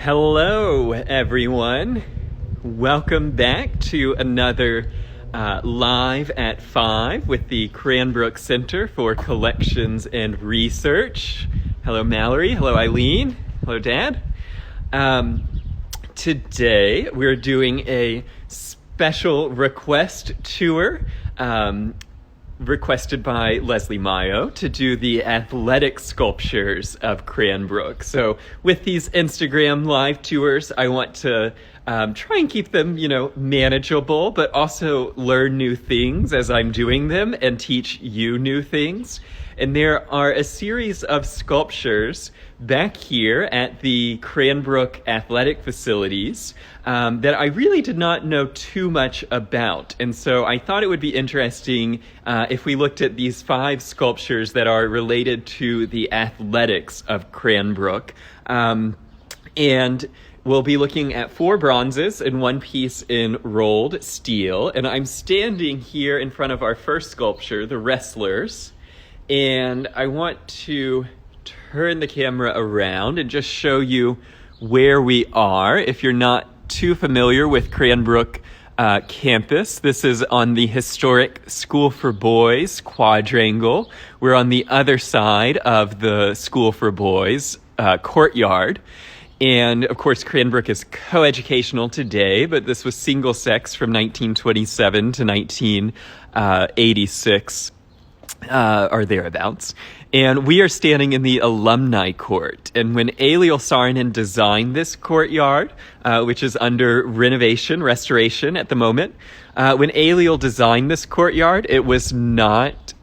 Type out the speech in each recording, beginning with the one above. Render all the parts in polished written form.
Hello, everyone. Welcome back to another Live at 5 with the Cranbrook Center for Collections and Research. Hello, Mallory. Hello, Eileen. Hello, Dad. Today, we're doing a special request tour requested by Leslie Mayo to do the athletic sculptures of Cranbrook. So with these Instagram live tours, I want to try and keep them, manageable, but also learn new things as I'm doing them and teach you new things. And there are a series of sculptures back here at the Cranbrook athletic facilities that I really did not know too much about. And so I thought it would be interesting if we looked at these 5 sculptures that are related to the athletics of Cranbrook. And we'll be looking at 4 bronzes and 1 piece in rolled steel. And I'm standing here in front of our first sculpture, the Wrestlers. And I want to turn the camera around and just show you where we are. If you're not too familiar with Cranbrook campus, this is on the historic School for Boys quadrangle. We're on the other side of the School for Boys courtyard. And of course, Cranbrook is coeducational today, but this was single sex from 1927 to 1986. Or thereabouts. And we are standing in the alumni court. And when Eliel Saarinen designed this courtyard, which is under restoration at the moment, when Eliel designed this courtyard, it was not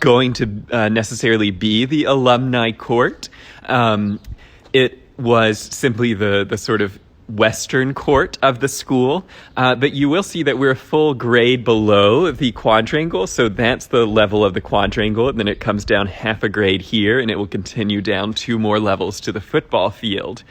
going to necessarily be the alumni court. It was simply the sort of western court of the school, but you will see that we're a full grade below the quadrangle, so that's the level of the quadrangle, and then it comes down half a grade here, and it will continue down 2 more levels to the football field.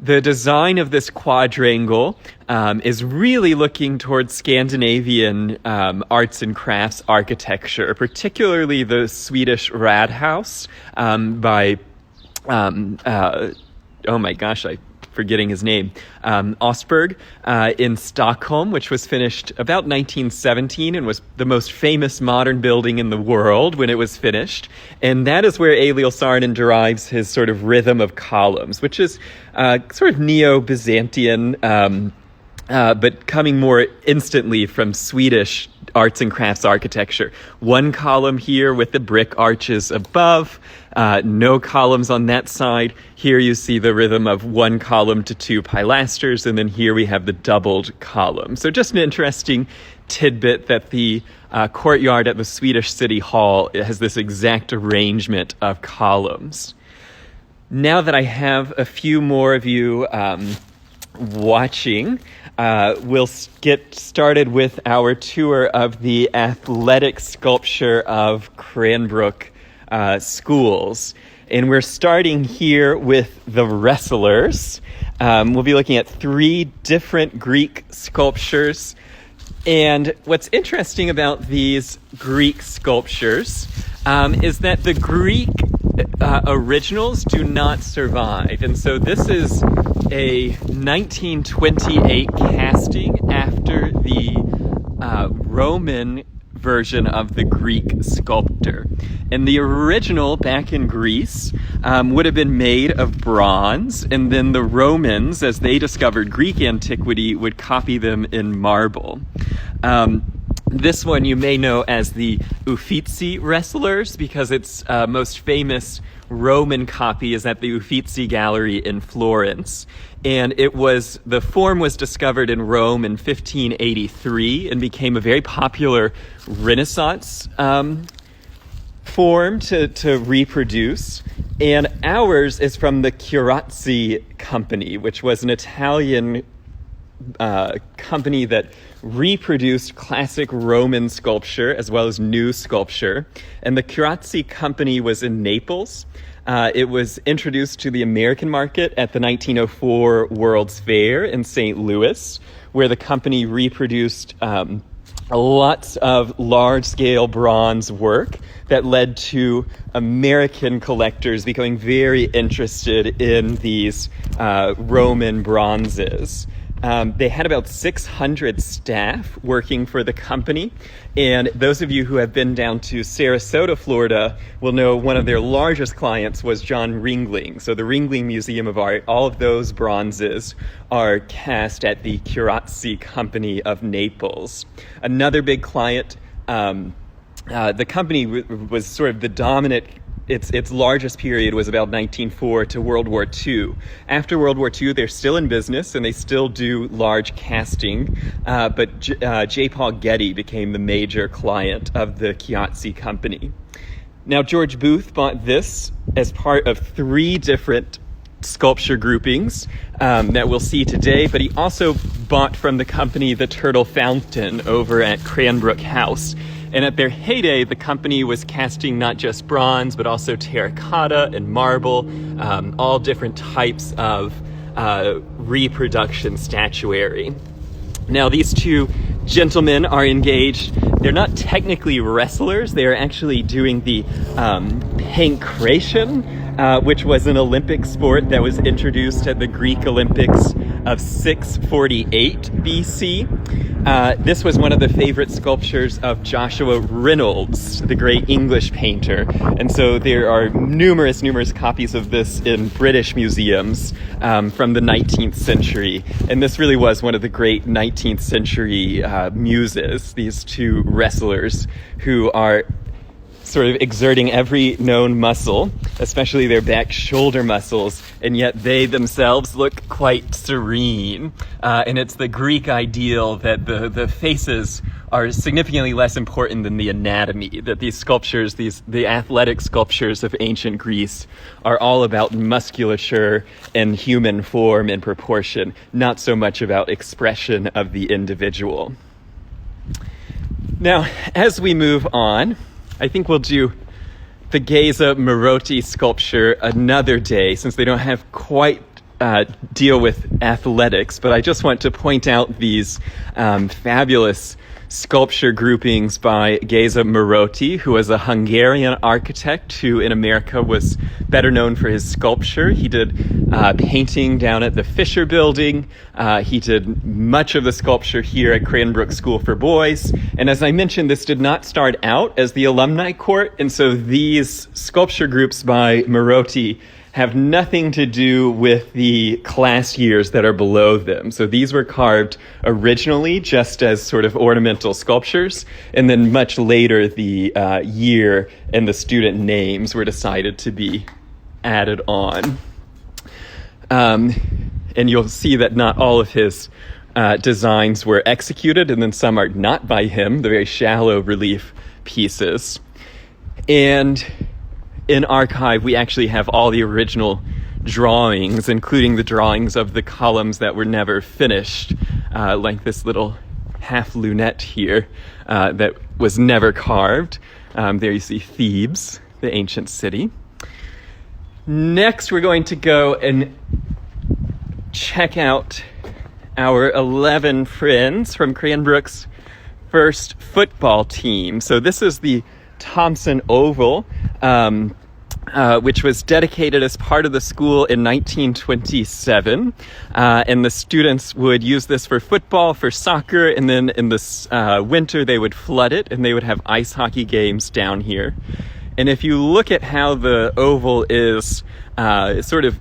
The design of this quadrangle is really looking towards Scandinavian arts and crafts architecture, particularly the Swedish Radhouse by, oh my gosh, I'm forgetting his name, Osberg in Stockholm, which was finished about 1917 and was the most famous modern building in the world when it was finished. And that is where Eliel Saarinen derives his sort of rhythm of columns, which is sort of Neo-Byzantine, but coming more instantly from Swedish arts and crafts architecture. 1 column here with the brick arches above, no columns on that side. Here you see the rhythm of 1 column to 2 pilasters, and then here we have the doubled column. So just an interesting tidbit that the courtyard at the Swedish City Hall has this exact arrangement of columns. Now that I have a few more of you watching, we'll get started with our tour of the athletic sculpture of Cranbrook schools. And we're starting here with the Wrestlers. We'll be looking at 3 different Greek sculptures. And what's interesting about these Greek sculptures is that the Greek originals do not survive. And so this is a 1928 casting after the Roman version of the Greek sculptor. And the original back in Greece would have been made of bronze, and then the Romans, as they discovered Greek antiquity, would copy them in marble. This one you may know as the Uffizi Wrestlers because its most famous Roman copy is at the Uffizi Gallery in Florence. And the form was discovered in Rome in 1583 and became a very popular Renaissance form to reproduce. And ours is from the Curazzi Company, which was an Italian company that reproduced classic Roman sculpture as well as new sculpture. And the Curazzi Company was in Naples. It was introduced to the American market at the 1904 World's Fair in St. Louis, where the company reproduced lots of large-scale bronze work that led to American collectors becoming very interested in these Roman bronzes. They had about 600 staff working for the company, and those of you who have been down to Sarasota, Florida, will know one of their largest clients was John Ringling. So the Ringling Museum of Art, all of those bronzes are cast at the Curazzi Company of Naples. Another big client, the company was sort of the dominant. Its largest period was about 1904 to World War II. After World War II, they're still in business and they still do large casting, but J. Paul Getty became the major client of the Curazzi Company. Now, George Booth bought this as part of 3 different sculpture groupings that we'll see today, but he also bought from the company the Turtle Fountain over at Cranbrook House. And at their heyday, the company was casting not just bronze, but also terracotta and marble, all different types of reproduction statuary. Now, these 2 gentlemen are engaged. They're not technically wrestlers. They are actually doing the pankration, which was an Olympic sport that was introduced at the Greek Olympics of 648 BC. This was one of the favorite sculptures of Joshua Reynolds, the great English painter. And so there are numerous copies of this in British museums from the 19th century. And this really was one of the great 19th century muses, these 2 wrestlers who are sort of exerting every known muscle, especially their back shoulder muscles, and yet they themselves look quite serene. And it's the Greek ideal that the faces are significantly less important than the anatomy, that these sculptures, the athletic sculptures of ancient Greece are all about musculature and human form and proportion, not so much about expression of the individual. Now, as we move on, I think we'll do the Geza Marotti sculpture another day, since they don't have quite deal with athletics, but I just want to point out these fabulous sculpture groupings by Geza Marotti, who was a Hungarian architect who in America was better known for his sculpture. He did painting down at the Fisher Building. He did much of the sculpture here at Cranbrook School for Boys. And as I mentioned, this did not start out as the alumni court. And so these sculpture groups by Marotti have nothing to do with the class years that are below them. So these were carved originally just as sort of ornamental sculptures, and then much later the year and the student names were decided to be added on. And you'll see that not all of his designs were executed, and then some are not by him, the very shallow relief pieces. And in archive, we actually have all the original drawings, including the drawings of the columns that were never finished, like this little half lunette here that was never carved. There you see Thebes, the ancient city. Next, we're going to go and check out our 11 friends from Cranbrook's first football team. So this is the Thompson Oval, which was dedicated as part of the school in 1927. And the students would use this for football, for soccer, and then in the winter they would flood it and they would have ice hockey games down here. And if you look at how the oval is sort of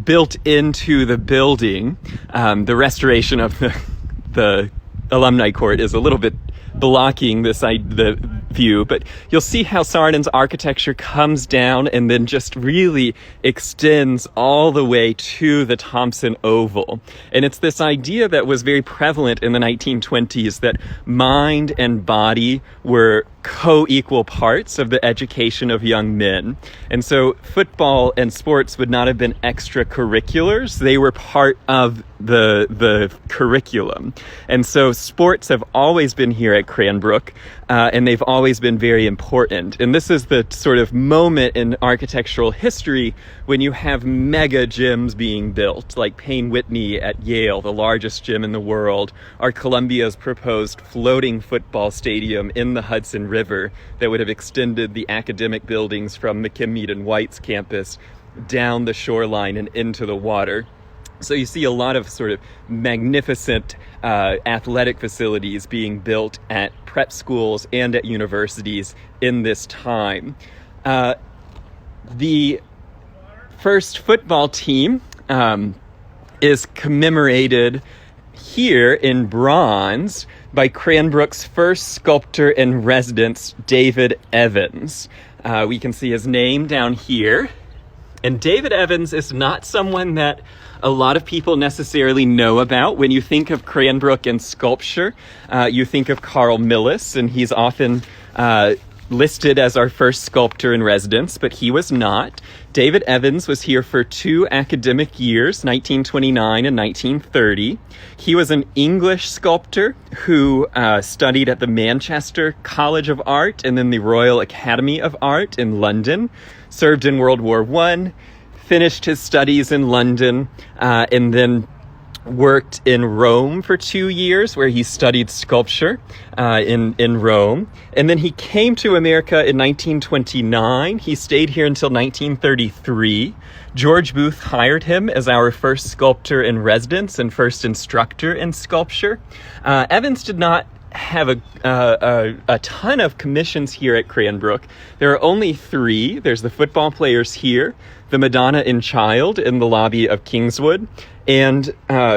built into the building, the restoration of the alumni court is a little bit blocking the view, but you'll see how Sardin's architecture comes down and then just really extends all the way to the Thompson Oval. And it's this idea that was very prevalent in the 1920s, that mind and body were co-equal parts of the education of young men. And so football and sports would not have been extracurriculars. They were part of the curriculum. And so sports have always been here at Cranbrook, and they've always been very important. And this is the sort of moment in architectural history when you have mega gyms being built, like Payne Whitney at Yale, the largest gym in the world, or Columbia's proposed floating football stadium in the Hudson River that would have extended the academic buildings from McKim and White's campus down the shoreline and into the water. So you see a lot of sort of magnificent athletic facilities being built at prep schools and at universities in this time. The first football team is commemorated here in bronze by Cranbrook's first sculptor in residence, David Evans. We can see his name down here. And David Evans is not someone that a lot of people necessarily know about. When you think of Cranbrook and sculpture, you think of Carl Millis, and he's often listed as our first sculptor in residence, but he was not. David Evans was here for 2 academic years, 1929 and 1930. He was an English sculptor who studied at the Manchester College of Art and then the Royal Academy of Art in London, served in World War I, finished his studies in London, and then worked in Rome for 2 years, where he studied sculpture in Rome. And then he came to America in 1929. He stayed here until 1933. George Booth hired him as our first sculptor in residence and first instructor in sculpture. Evans did not have a ton of commissions here at Cranbrook. There are only 3. There's the football players here, the Madonna and Child in the lobby of Kingswood, and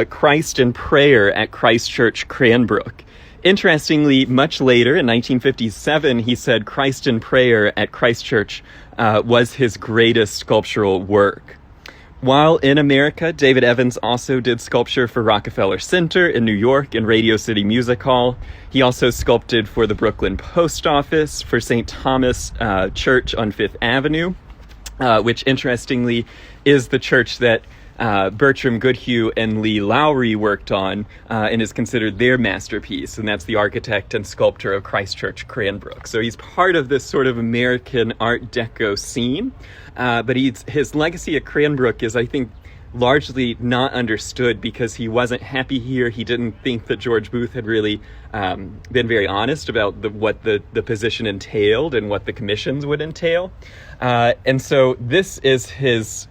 Christ in Prayer at Christ Church Cranbrook. Interestingly, much later in 1957, he said Christ in Prayer at Christ Church was his greatest sculptural work. While in America, David Evans also did sculpture for Rockefeller Center in New York and Radio City Music Hall. He also sculpted for the Brooklyn Post Office, for St. Thomas Church on Fifth Avenue, which interestingly is the church that Bertram Goodhue and Lee Lowry worked on and is considered their masterpiece, and that's the architect and sculptor of Christ Church Cranbrook. So he's part of this sort of American Art Deco scene, but his legacy at Cranbrook is, I think, largely not understood because he wasn't happy here. He didn't think that George Booth had really been very honest about what the position entailed and what the commissions would entail. And so this is his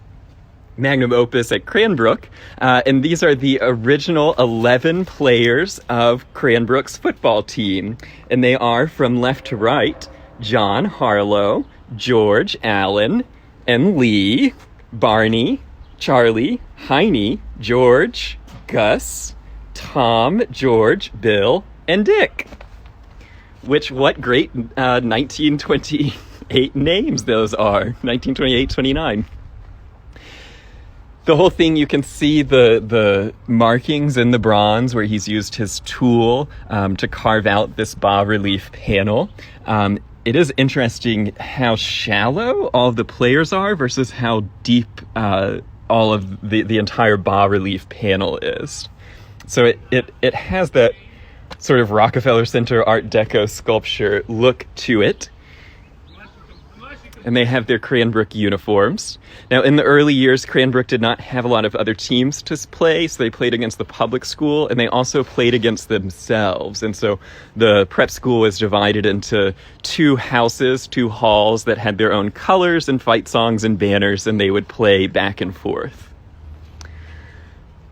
magnum opus at Cranbrook, and these are the original 11 players of Cranbrook's football team, and they are, from left to right, John Harlow, George Allen, and Lee, Barney, Charlie, Heine, George, Gus, Tom, George, Bill, and Dick. What great 1928 names those are. 1928-29. The whole thing, you can see the markings in the bronze where he's used his tool to carve out this bas-relief panel. It is interesting how shallow all of the players are versus how deep all of the entire bas-relief panel is. So it has that sort of Rockefeller Center Art Deco sculpture look to it. And they have their Cranbrook uniforms. Now, in the early years, Cranbrook did not have a lot of other teams to play, so they played against the public school, and they also played against themselves. And so the prep school was divided into 2 houses, 2 halls that had their own colors and fight songs and banners, and they would play back and forth.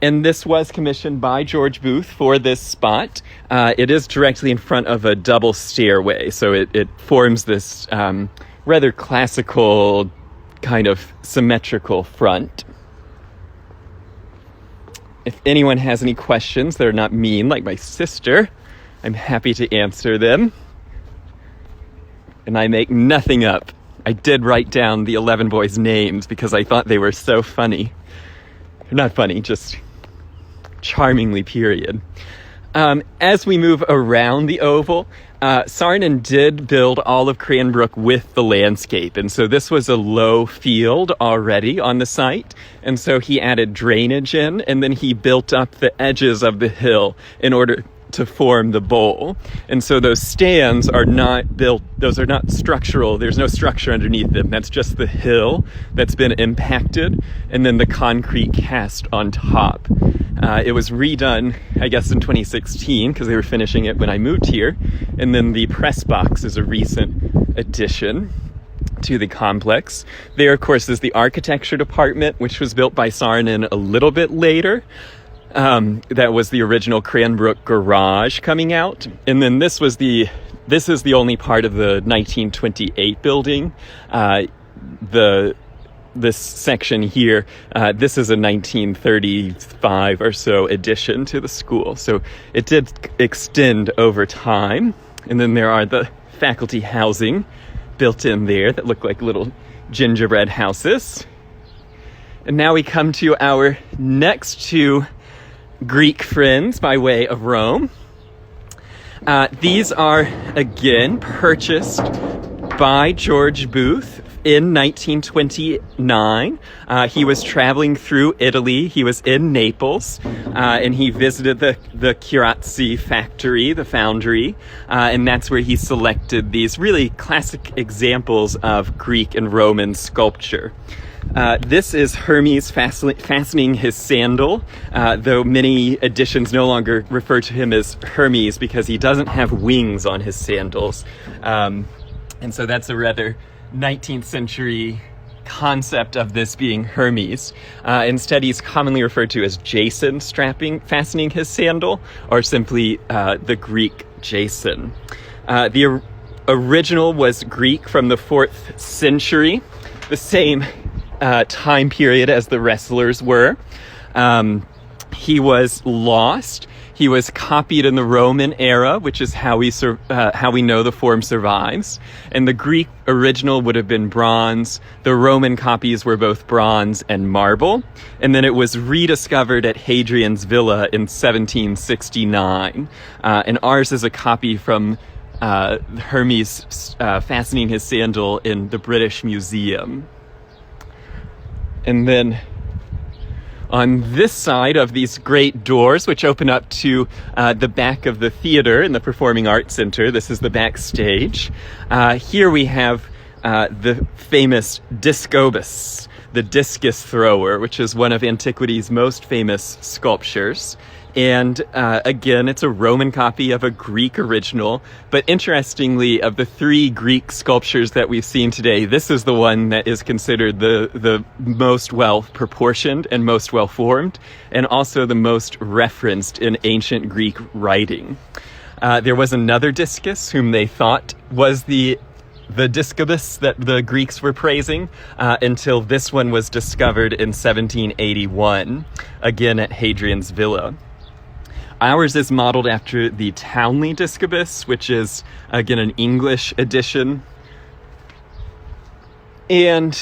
And this was commissioned by George Booth for this spot. It is directly in front of a double stairway, so it forms this rather classical, kind of symmetrical front. If anyone has any questions that are not mean, like my sister, I'm happy to answer them. And I make nothing up. I did write down the 11 boys' names because I thought they were so funny. Not funny, just charmingly period. As we move around the oval, Sarnon did build all of Cranbrook with the landscape, and so this was a low field already on the site, and so he added drainage in, and then he built up the edges of the hill in order to form the bowl. And so those stands are not built, those are not structural, there's no structure underneath them. That's just the hill that's been impacted, and then the concrete cast on top. It was redone, I guess, in 2016 because they were finishing it when I moved here. And then the press box is a recent addition to the complex. There, of course, is the architecture department, which was built by Saarinen a little bit later. That was the original Cranbrook garage coming out. And then this is the only part of the 1928 building. This section here, this is a 1935 or so addition to the school. So it did extend over time. And then there are the faculty housing built in there that look like little gingerbread houses. And now we come to our next two Greek friends by way of Rome. These are, again, purchased by George Booth in 1929. He was traveling through Italy. He was in Naples, and he visited the Chirazzi factory, the foundry, and that's where he selected these really classic examples of Greek and Roman sculpture. This is Hermes fastening his sandal, though many editions no longer refer to him as Hermes because he doesn't have wings on his sandals. And so that's a rather 19th century concept of this being Hermes. Instead, he's commonly referred to as Jason fastening his sandal, or simply the Greek Jason. The original was Greek from the 4th century, the same time period as the wrestlers were. He was lost. He was copied in the Roman era, which is how we know the form survives. And the Greek original would have been bronze. The Roman copies were both bronze and marble. And then it was rediscovered at Hadrian's Villa in 1769. And ours is a copy from Hermes fastening his sandal in the British Museum. And then on this side of these great doors, which open up to the back of the theater in the Performing Arts Center, this is the backstage. Here we have the famous discobus, the discus thrower, which is one of antiquity's most famous sculptures. And again, it's a Roman copy of a Greek original. But interestingly, of the 3 Greek sculptures that we've seen today, this is the one that is considered the most well-proportioned and most well-formed, and also the most referenced in ancient Greek writing. There was another discus whom they thought was the discobus that the Greeks were praising, until this one was discovered in 1781, again at Hadrian's Villa. Ours is modeled after the Townley discobus, which is, again, an English edition, and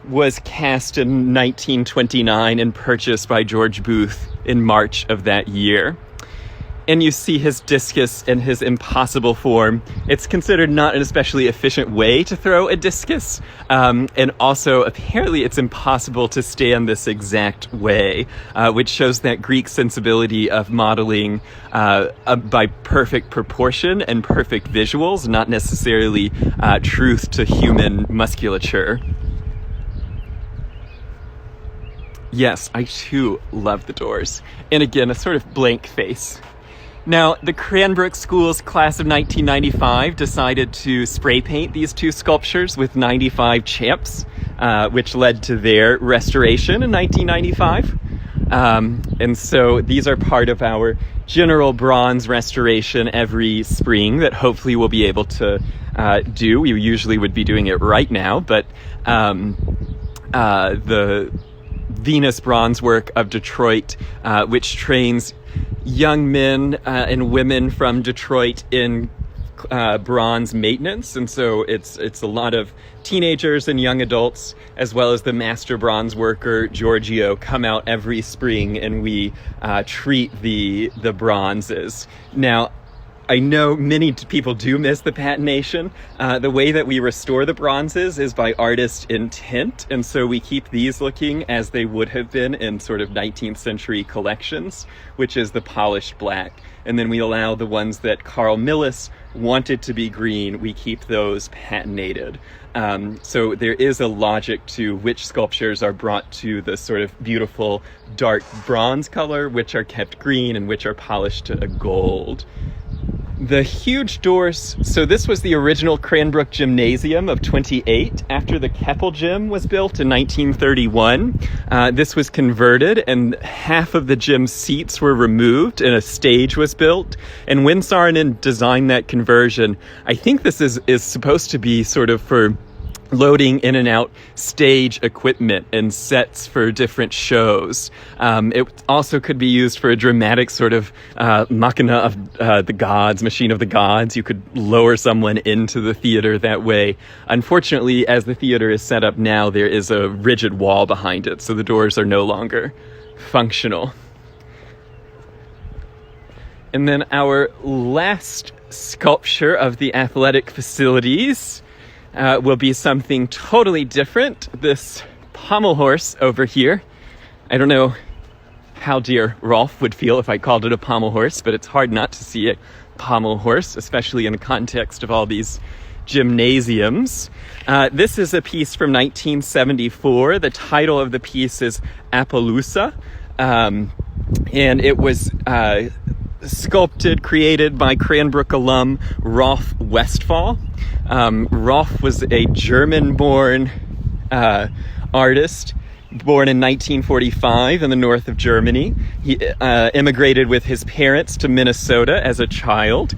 was cast in 1929 and purchased by George Booth in March of that year. And you see his discus in his impossible form. It's considered not an especially efficient way to throw a discus. And also, apparently, it's impossible to stand this exact way, which shows that Greek sensibility of modeling by perfect proportion and perfect visuals, not necessarily truth to human musculature. Yes, I too love the doors. And again, a sort of blank face. Now, the Cranbrook School's class of 1995 decided to spray paint these 2 sculptures with 95 champs, which led to their restoration in 1995. And so these are part of our general bronze restoration every spring that hopefully we'll be able to do. We usually would be doing it right now, but the Venus bronze work of Detroit, which trains young men and women from Detroit in bronze maintenance, and so it's a lot of teenagers and young adults, as well as the master bronze worker Giorgio, come out every spring, and we treat the bronzes. Now, I know many people do miss the patination. The way that we restore the bronzes is by artist intent, and so we keep these looking as they would have been in sort of 19th century collections, which is the polished black. And then we allow the ones that Carl Millis wanted to be green, we keep those patinated. So there is a logic to which sculptures are brought to the sort of beautiful dark bronze color, which are kept green, and which are polished to a gold. The huge doors, so this was the original Cranbrook Gymnasium of 28 after the Keppel Gym was built in 1931. This was converted and half of the gym seats were removed and a stage was built. And when Saarinen designed that conversion, I think this is supposed to be sort of for loading in and out stage equipment and sets for different shows. It also could be used for a dramatic sort of machina of the gods, machine of the gods. You could lower someone into the theater that way. Unfortunately, as the theater is set up now, there is a rigid wall behind it, so the doors are no longer functional. And then our last sculpture of the athletic facilities will be something totally different. This Pommel Horse over here. I don't know how dear Rolf would feel if I called it a Pommel Horse, but it's hard not to see a Pommel Horse, especially in the context of all these gymnasiums. This is a piece from 1974. The title of the piece is Appaloosa, and it was sculpted, created by Cranbrook alum Rolf Westphal. Rolf was a German-born artist, born in 1945 in the north of Germany. He immigrated with his parents to Minnesota as a child,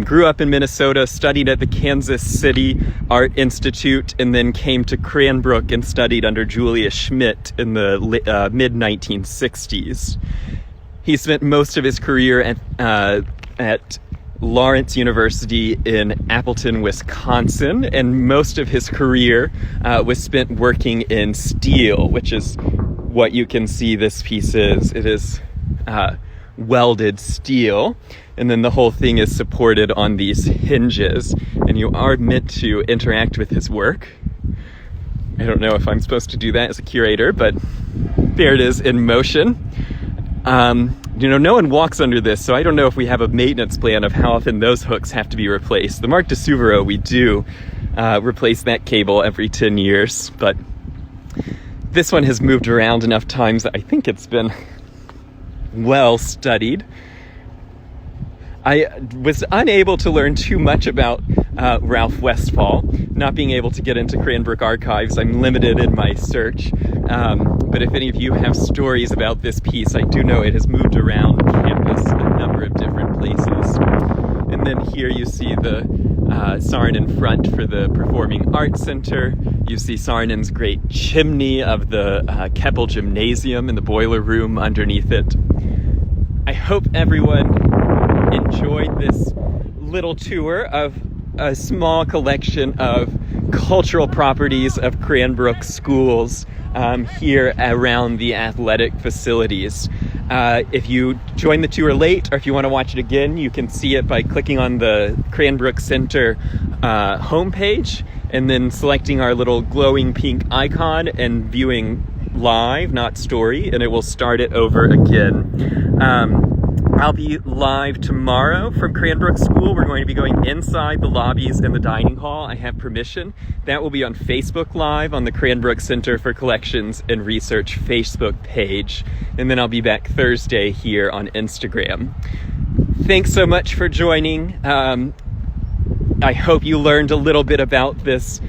grew up in Minnesota, studied at the Kansas City Art Institute, and then came to Cranbrook and studied under Julius Schmidt in the mid-1960s. He spent most of his career at Lawrence University in Appleton, Wisconsin, and most of his career was spent working in steel, which is what you can see this piece is. It is welded steel, and then the whole thing is supported on these hinges, and you are meant to interact with his work. I don't know if I'm supposed to do that as a curator, but there it is in motion. No one walks under this, so I don't know if we have a maintenance plan of how often those hooks have to be replaced. The Marc de Souvero, we do replace that cable every 10 years, but this one has moved around enough times that I think it's been well studied. I was unable to learn too much about Rolf Westphal, not being able to get into Cranbrook archives. I'm limited in my search, but if any of you have stories about this piece, I do know it has moved around campus a number of different places. And then here you see the Saarinen front for the Performing Arts Center. You see Saarinen's great chimney of the Keppel Gymnasium and the boiler room underneath it. I hope everyone enjoyed this little tour of a small collection of cultural properties of Cranbrook schools here around the athletic facilities. If you joined the tour late, or if you want to watch it again, you can see it by clicking on the Cranbrook Center homepage and then selecting our little glowing pink icon and viewing live, not story, and it will start it over again. I'll be live tomorrow from Cranbrook School. We're going to be going inside the lobbies and the dining hall. I have permission. That will be on Facebook Live on the Cranbrook Center for Collections and Research Facebook page. And then I'll be back Thursday here on Instagram. Thanks so much for joining. I hope you learned a little bit about this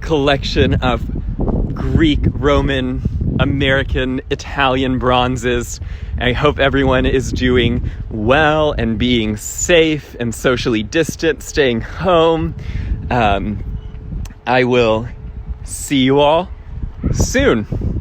collection of Greek, Roman, American, Italian bronzes. I hope everyone is doing well and being safe and socially distant, staying home. I will see you all soon.